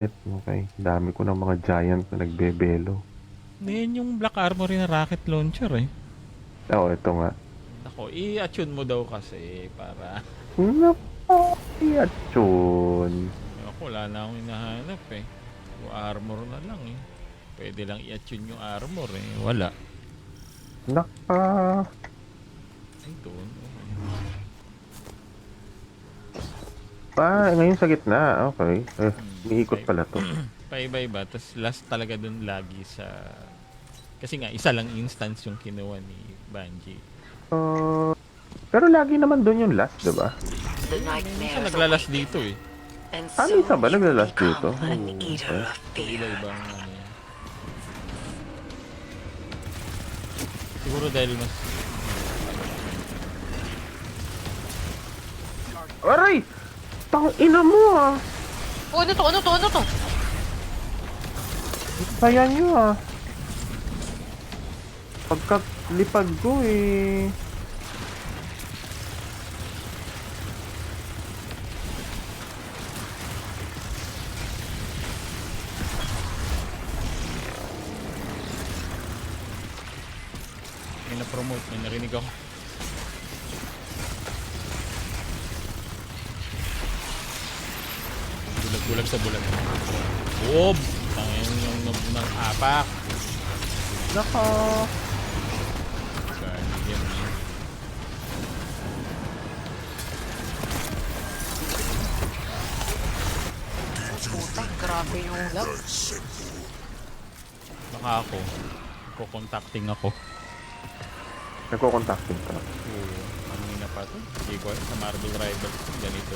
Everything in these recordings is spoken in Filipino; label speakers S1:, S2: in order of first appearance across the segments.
S1: Okay, dami ko ng mga giant na nagbebelo.
S2: Ngayon yung Black Armory na rocket launcher eh.
S1: Oo, ito nga.
S2: Nako, i-attune mo daw kasi para
S1: Naku, yun.
S2: ako wala na akong hinahanap eh. Yung armor na lang eh. Pwede lang i-attune yung armor eh. Wala.
S1: Naka...
S2: Ay, doon.
S1: Ngayon sa gitna. Okay. Umiikot
S2: Okay.
S1: pala to.
S2: Paiba-iba. Tapos last talaga dun lagi sa... Kasi nga, isa lang instance yung kinuha ni Bungie.
S1: Uh, pero lagi naman doon yung last, diba?
S2: Minsan naglalas dito eh.
S1: Isa ba naglalas dito?
S2: Iba-ibang ano yan. Siguro dahil mas...
S1: Aray! Tang ina mo ah!
S3: Oh, ano to? Ano to? Ano to?
S1: Saya nyo ah. Pagkalipad ko eh.
S2: May na-promote. May narinig ako. Bulag-bulag sa bulag. Bob! Tangin yung ng apak.
S1: Naka...
S2: Guardian eh.
S3: Puta, grabe yung lag.
S2: Baka ako. Kukontakting ako.
S1: Nagko-contacting ka.
S2: Oo. Kanina pa to. Hindi ko sa Marvel Rivals. Ganito.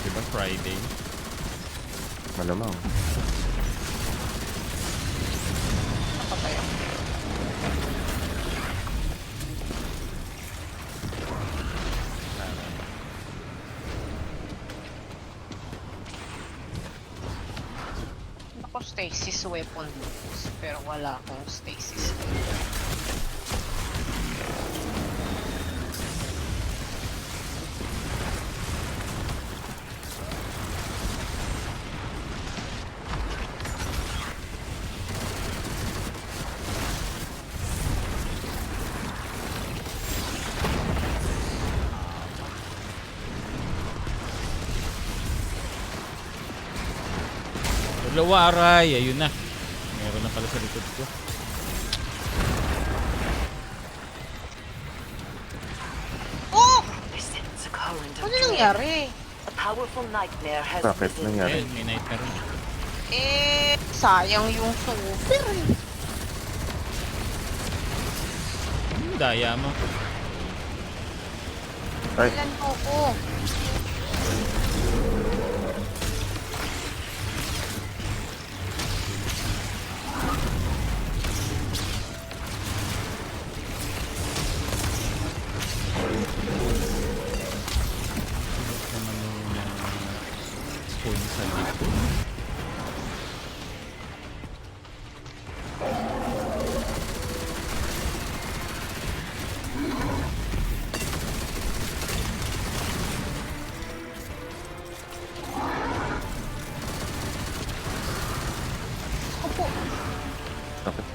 S2: Diba Friday?
S1: Malamang.
S3: Nakatay ako. Ako stasis weapon boots, pero wala akong stasis weapon.
S2: Dalawa aray. Ayun na. Meron na pala sa likod ko.
S3: Oh!
S4: Presents a current of
S3: Ano
S4: dread.
S3: nangyari?
S4: A powerful nightmare has
S1: Bakit
S4: risen.
S1: nangyari?
S2: Ayun, may nightmare na.
S3: Sayang yung super eh.
S2: Daya mo.
S1: Ay,
S3: Ilan mo ko?
S2: Naman yung spoon sa likod.
S3: Opo.
S1: bakit?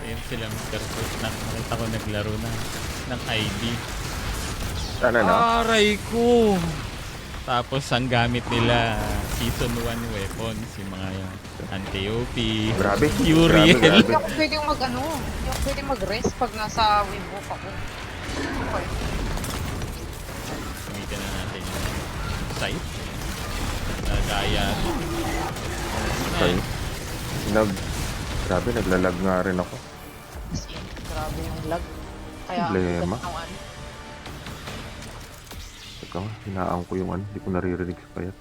S2: Ayun sila Mr. Fruit. Nakita ko naglaro na ng ID.
S1: Ano na?
S2: Aray ko! Tapos ang gamit nila Season 1 weapons, yung mga anti-OP,
S1: Grabe.
S2: Uriel.
S1: Grabe,
S3: Hindi ako pwedeng hindi ako pwedeng mag-rest pag nasa waybook ako. Okay.
S2: Gamitin na natin yung sight. Daya.
S1: Okay. Grabe, naglalag nga rin ako.
S3: As in, grabe yung lag. Kaya ang
S1: Problema.
S3: bigat ng ano.
S1: Teka nga, hinaan ko yung ano. Hindi ko naririnig sa kaya.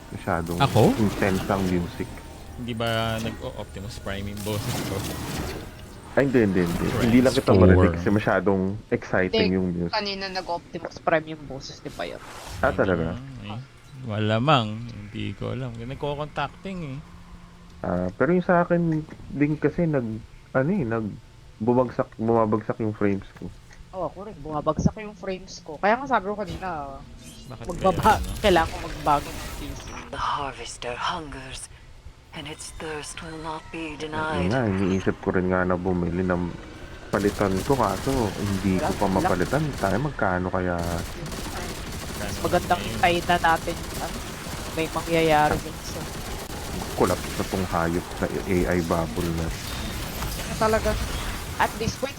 S1: Masyadong
S2: Ako?
S1: intense ang music.
S2: Hindi ba nag-Optimus Prime yung boses ko?
S1: Ay, hindi. Hindi lang kita marinig kasi masyadong exciting yung music.
S3: Kanina nag-Optimus Prime yung boses ni Payot.
S1: Talaga?
S2: Eh, wala mang. Hindi ko alam. Nagko-contacting eh.
S1: Pero yung sa akin din kasi bumabagsak yung frames ko.
S3: Oo, ako rin. Bumabagsak yung frames ko. Kaya nga sabi ko kanina,
S2: Bakit
S3: magbaba.
S2: kaya, no?
S3: Kailangan ko magbago ng PC.
S4: The harvester hungers, and its thirst will not be
S1: Yun
S4: denied.
S1: nga, iniisip ko rin nga na bumili ng palitan ko kaso hindi ko pa mapalitan. Tayo magkano kaya
S2: Kano
S3: Magandang
S2: ngayon?
S3: hintayin na natin yung may mangyayari dun sa
S1: collapse na tong hayop sa AI bubble na.
S3: na talaga. At this point,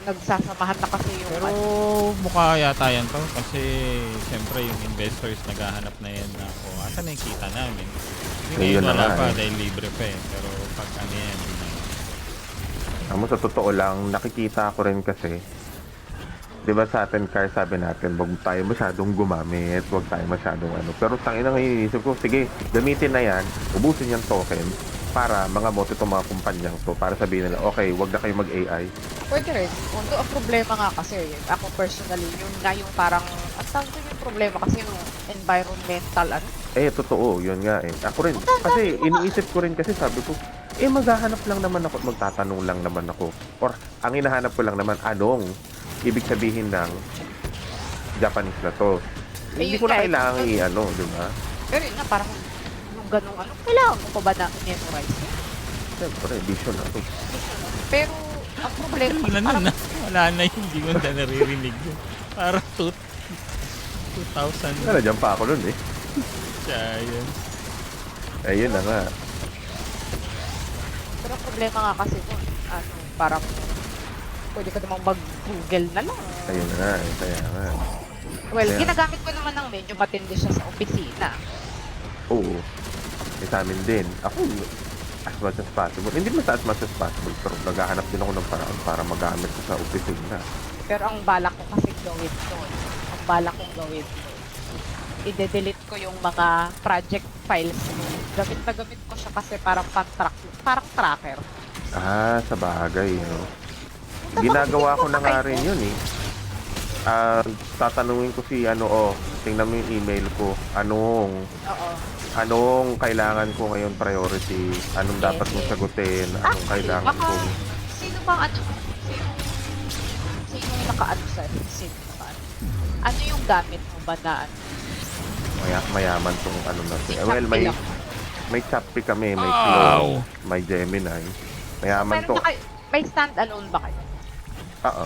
S3: nagsasamahan na kasi yung
S2: Pero mukha yata yan to kasi siyempre yung investors naghahanap na yan na asan na yung kita namin. Kasi
S1: Ayun
S2: ngayon
S1: na
S2: wala
S1: nga
S2: pa
S1: eh.
S2: dahil libre pa eh. Pero pag ano yan,
S1: Amo sa totoo lang, nakikita ko rin kasi, di ba sa atin, kaya sabi natin, wag tayo masyadong gumamit, wag tayo masyadong ano. Pero tangina ngayon, iniisip ko, sige, gamitin na yan, ubusin yung token, para mga moto itong mga kumpanyang to, para sabihin nila, okay, wag na kayo mag-AI.
S3: pwede rin. Although, ang problema nga kasi, ako personally, yun nga yung parang, at tawag ko yung problema kasi yung environmental, ano,
S1: Eh, totoo, yun nga eh. Ako rin, kasi iniisip ko rin kasi sabi ko, maghahanap lang naman ako, magtatanong lang naman ako. Or, ang hinahanap ko lang naman, anong ibig sabihin ng Japanese na to. Hindi
S3: Ayun
S1: ko na
S3: nga,
S1: kailangan i-ano, di ba?
S3: pero yun nga, parang yung ganung ano, kailangan mo pa ba na memorize?
S1: Siyempre, vision na to.
S3: Pero, ang problema,
S2: wala na,
S3: parang,
S2: wala na yun, hindi mo na naririnig yun. Parang 2000
S1: Wala, dyan pa ako nun eh.
S2: siya yun.
S1: Ayun na nga.
S3: pero ang problema nga kasi dun, ano, parang, pwede ka namang mag-google na lang.
S1: Ayun na nga, kaya nga.
S3: Well,
S1: Kaya-
S3: ginagamit ko naman ng medyo matindi siya sa opisina.
S1: Oo. Sa amin din. Ako, as much as possible. Hindi mas as much as possible, pero naghahanap din ako ng paraan para magamit ko sa opisina.
S3: Pero ang balak ko kasi gawin doon, ang balak kong gawin doon, i-delete ko yung mga project files ko. Gamit na gamit ko siya kasi parang parang tracker.
S1: Ah, sa bagay, no? Ginagawa ko na nga rin yun eh. Tatanungin ko si tingnan mo yung email ko.
S3: Oo.
S1: Anong kailangan ko ngayon priority? Anong dapat kong sagutin? Anong kailangan
S3: baka,
S1: ko?
S3: sino bang ano? Sino yung nakaano sa sino nakaano? Ano yung gamit mo ba na ano?
S1: Mayaman tong ano na to.
S3: May
S1: Well,
S3: Shopee lang.
S1: may Shopee kami, may
S2: Wow!
S1: Flow, may Gemini. Mayaman
S3: Meron
S1: to.
S3: na kayo, may stand-alone ba kayo?
S1: Oo.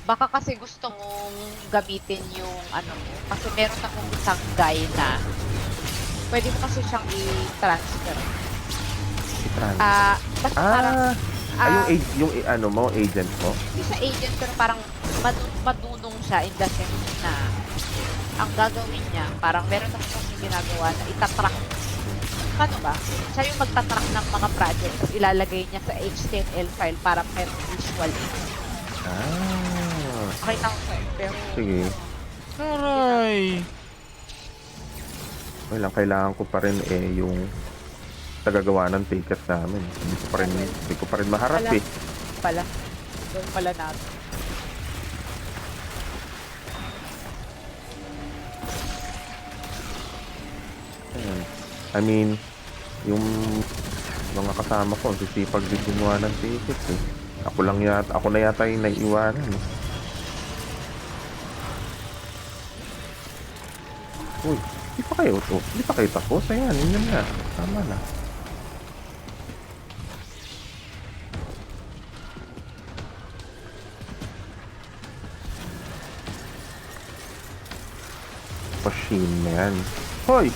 S3: Baka kasi gusto mong gamitin yung ano mo. Kasi meron akong isang guy na pwede mo kasi siyang i-transfer. Basta parang,
S1: Yung agent mo?
S3: hindi siya agent pero parang madunong siya in the sense na ang gagawin niya, parang meron ako kasi ginagawa na itatrack. Paano ba? Siya yung magtatrack ng mga project tapos ilalagay niya sa HTML file para merong visual. Pakita ko sa'yo. Pero,
S1: Sige.
S2: Aray!
S1: Well, ang kailangan ko pa rin yung tagagawa ng ticket namin. Hindi ko pa rin maharap
S3: Wala.
S1: eh.
S3: pala, doon pala natin.
S1: Ayun. I mean, yung mga kasama ko, sisipag din gumawa ng ticket eh. Ako na yata yung naiiwanan eh. Uy, di pa kayo tapos? Ayan, yun na. Tama na. Machine na yan. Hoy!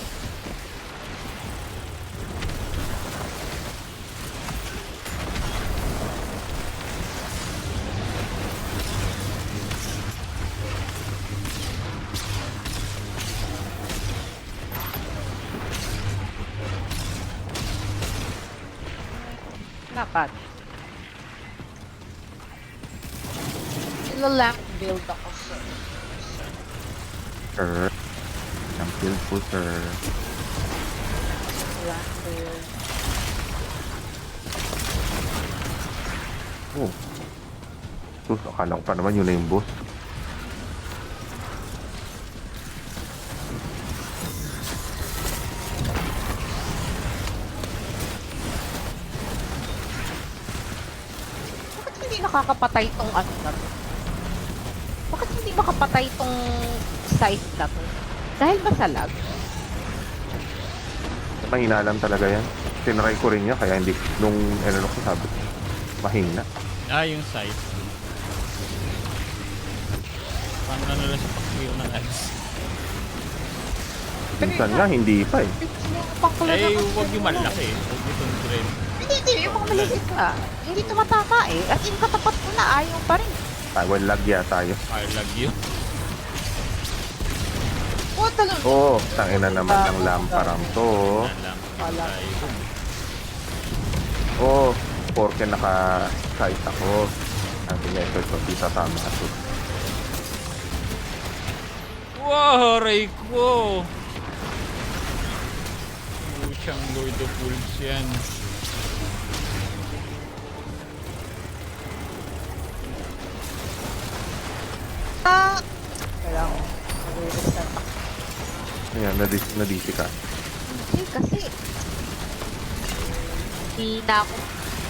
S3: Dapat. Ila-lamp build ako, sir.
S1: Sir. Ang build po, sir.
S3: Lamp build.
S1: Oh. Sus, akala ko pa naman yun na yung boss.
S3: Bakit hindi nakakapatay tong ano na to? makapatay tong scythe na to. Dahil ba sa lag?
S1: Mahina lang talaga yan. Tinry ko rin yan, kaya hindi, nung ano ko sabi, mahina.
S2: Yung site. Paano na lang siya pa-clear ng ice?
S1: Minsan nga, hindi pa eh.
S2: Huwag yung malaki. Huwag yung tundrin.
S3: Hindi, yung mga maliit ka. Hindi tumatama eh. At yung katapat ko na, ayaw pa rin.
S1: Well, lagya tayo.
S2: Parlag yun.
S3: Oo, talaga.
S1: Oo, tangina naman ng lamparang to.
S2: Alam.
S3: Wala.
S1: Oo, porke naka-sight ako. Sabi niya, ito, di tatama ako.
S2: Wow, aray ko! Puchang Lord of Wolves yan.
S3: Kailangan ko. Mag-restart ako.
S1: Ayan, nadisi ka.
S3: Hindi kasi. Hindi na ako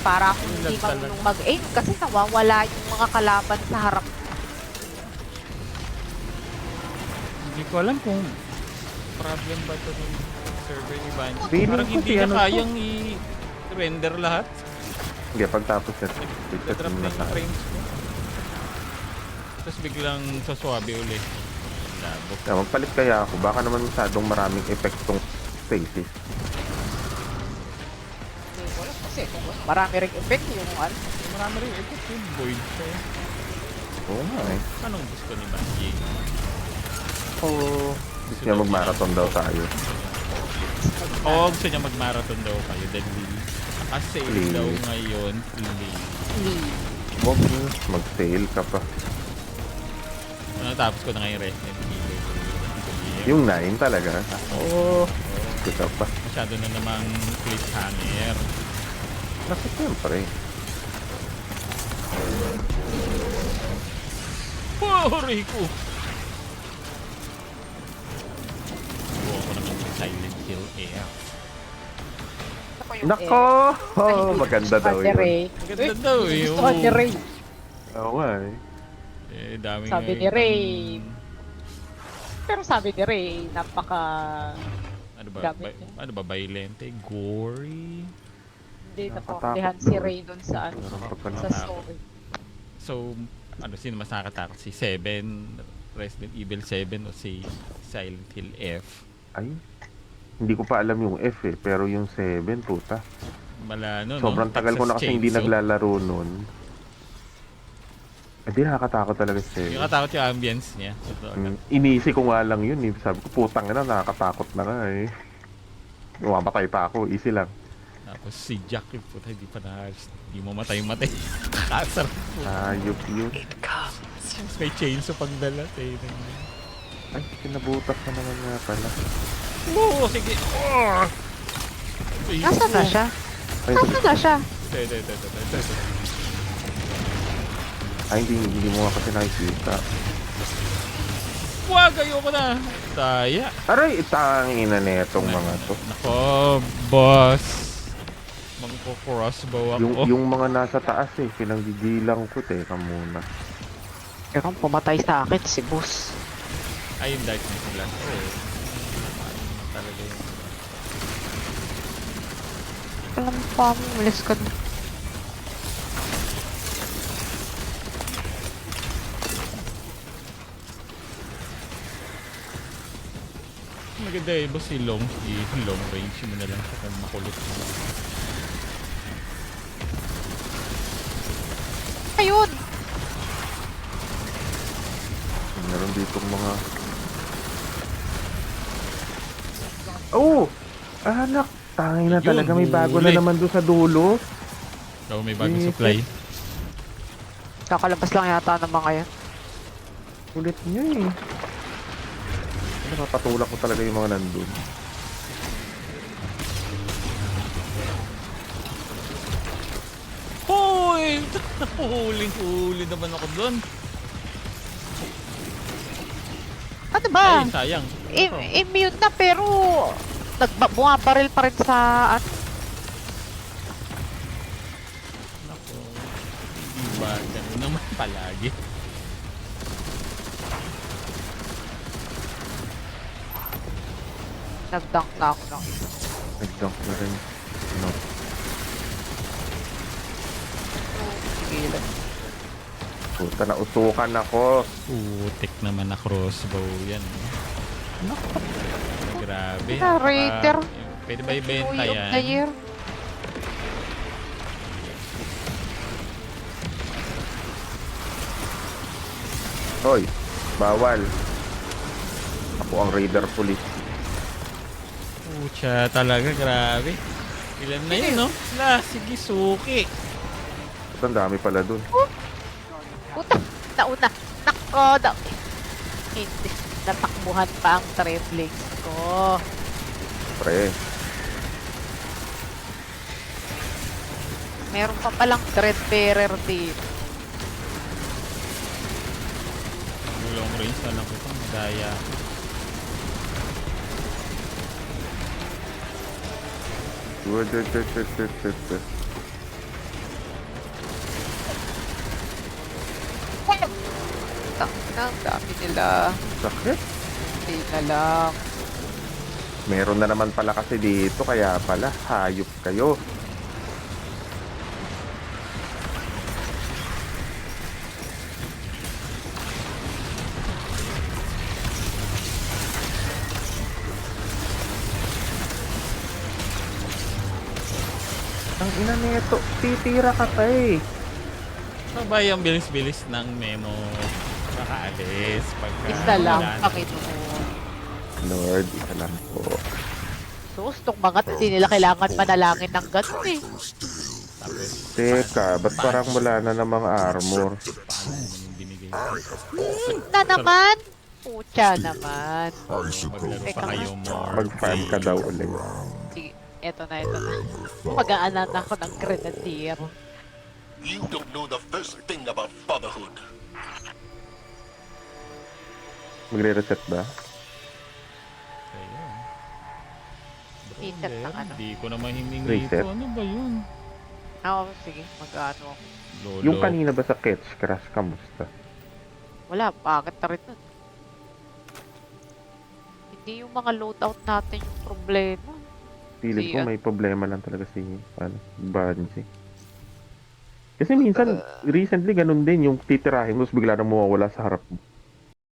S3: para akong hindi marunong mag-aim kasi nawawala yung mga kalaban sa harap.
S2: Hindi ko alam kung problem ba ito ng server ni Banshee.
S1: Feeling
S2: Parang
S1: ko
S2: hindi
S1: si
S2: niya
S1: ano to.
S2: kayang i-render lahat.
S1: Sige, pagtapos na,
S2: Nag-drop na yung frames ko. Tapos biglang saswabe ulit. Labo.
S1: Yeah, magpalit kaya ako. Baka naman masyadong maraming effect tong stasis.
S3: Hindi ko alam kasi kung marami ring effect yung ano.
S2: Marami rin ito yung void siya.
S1: Oo nga eh.
S2: Anong gusto ni Banshee?
S1: Oo. Gusto niya mag-marathon daw tayo.
S2: Oo, gusto niya mag-marathon daw kayo. Dahil naka-sale
S1: Please.
S2: daw ngayon. Please.
S1: Huwag mag-sale ka pa.
S2: Natapos ko na ngayon Resident Evil.
S1: Yung 9 talaga. Oo. Gusto pa.
S2: Masyado na namang cliffhanger.
S1: Bakit siyempre?
S2: Oh, Rico! Buwan ko naman yung Silent Hill Air.
S1: Nako! Oh, maganda daw yun.
S2: Maganda daw eh.
S3: Gusto ka ni Ray.
S1: Oo nga eh.
S2: Daming
S3: Sabi ni Ray. Pero sabi ni Ray, napaka...
S2: Ano ba?
S3: gamit niya.
S2: Ano ba? Violente? Gory?
S3: Hindi
S1: Nakatakot
S3: napakundihan
S1: daw
S3: si
S1: eh.
S3: Ray dun sa ano.
S1: Meron pa pala.
S3: Sa story.
S2: So, ano, sino mas nakakatakot? Si 7, Resident Evil 7 o si Silent Hill F?
S1: Ay, hindi ko pa alam yung F eh. Pero yung 7, puta.
S2: Mala, no?
S1: Sobrang tagal ko na kasi hindi naglalaro nun. Hindi, nakakatakot talaga si
S2: Yung katakot yung ambience niya.
S1: Inisi ko nga lang yun eh. Sabi ko, putang na, nakakatakot na nga eh. Mamatay pa ako, easy lang.
S2: Tapos si Jack, yung puta, hindi pa na, hindi mo matay-matay. Kasar.
S1: Ayop yun.
S4: It comes.
S2: Tapos may chainsaw pagdalat eh.
S1: Ay, kinabutas na naman nga pala.
S2: Oo, sige. Oh!
S3: Nasaan na siya?
S1: Ay,
S3: Nasaan na siya?
S1: ay hindi mo nga kasi nakikita.
S2: Wag, ayoko na. Daya.
S1: Aray, itangin na netong mga to.
S2: Nako, boss. Mangko-crossbow ako.
S1: Yung mga nasa taas eh, pinanggigilang ko. Teka muna.
S3: Pero kung pumatay sa akin, si Boss.
S2: Ay, yung darkness glass. Oo. Talaga yun.
S3: Alam pa mo, malis ka na.
S2: Maganda eh, boss, si long range mo na lang sa kung makulit mo.
S3: Ayun!
S1: Meron ditong mga... Oh! Anak! Tangin na
S2: Yun,
S1: talaga. May bago na
S2: huli.
S1: naman doon sa dulo.
S2: Ikaw may bagong
S1: Isip.
S2: supply.
S3: Kakalabas lang yata ng mga yan.
S1: Ulit niya eh. Napapatulak ko talaga yung mga nandun.
S2: Hoy! Huling-huli naman ako doon.
S3: Ano ba?
S2: Ay, sayang.
S3: Immune na pero bumabaril pa rin sa ano.
S2: Nako. Iba, ganun naman palagi.
S3: Nag-dunk na ako ng isa.
S1: Nag-dunk na rin. Ano?
S3: Sige lang.
S1: Puta, nausukan ako.
S2: Putik naman na crossbow yan. Grabe.
S3: Ah, Raider.
S2: Pwede ba ibenta
S3: Movie of the
S2: yan?
S3: year.
S1: Hoy, bawal. Ako ang Raider Police.
S2: Pucha talaga, grabe. Ilan na yun, no? Sige, suki.
S1: Ba't ang dami pala dun?
S3: Puta, nauna. Nako, hindi. Natakbuhan pa ang triplings ko.
S1: Pre,
S3: Meron pa palang Threadbearer dito.
S2: Long range na lang ito. Madaya.
S3: Ang dami nila.
S1: sakit.
S3: Hindi na lang.
S1: Meron na naman pala kasi dito, kaya pala, hayop kayo. Ang ina nito, titira ka pa eh.
S2: Ano ba yung bilis-bilis ng memo? Nakaalis. Pagka
S3: Isa lang,
S2: wala na.
S3: Panginoon.
S1: Lord, isa lang po.
S3: Sus, tong mga hindi nila kailangan manalangin ng ganun eh.
S2: Tapos,
S1: Teka, ba't parang wala na namang armor?
S2: paano naman yung binigay?
S3: Na naman! Pucha naman.
S2: Maglaro pa kayo more.
S1: Mag-farm ka daw ulit.
S3: Sige, eto na. Mag-aanan ako ng grenadier.
S5: You don't know the first thing about fatherhood.
S1: Magre-reset ba?
S2: Ayun.
S3: Reset ng ano.
S2: Hindi ko naman hiningi
S1: Reset?
S2: ito. Ano ba yun?
S3: Oo, sige, mag-ano ako.
S2: Lolo.
S1: Yung kanina ba sa Ketch Crash, kamusta?
S3: Wala, bakit na rin nun? Hindi yung mga loadout natin yung problema.
S1: Feeling ko
S3: Siya.
S1: may problema lang talaga si Bungie. Kasi minsan, recently ganun din, yung titirahin mo, tapos bigla nang mawawala sa harap mo.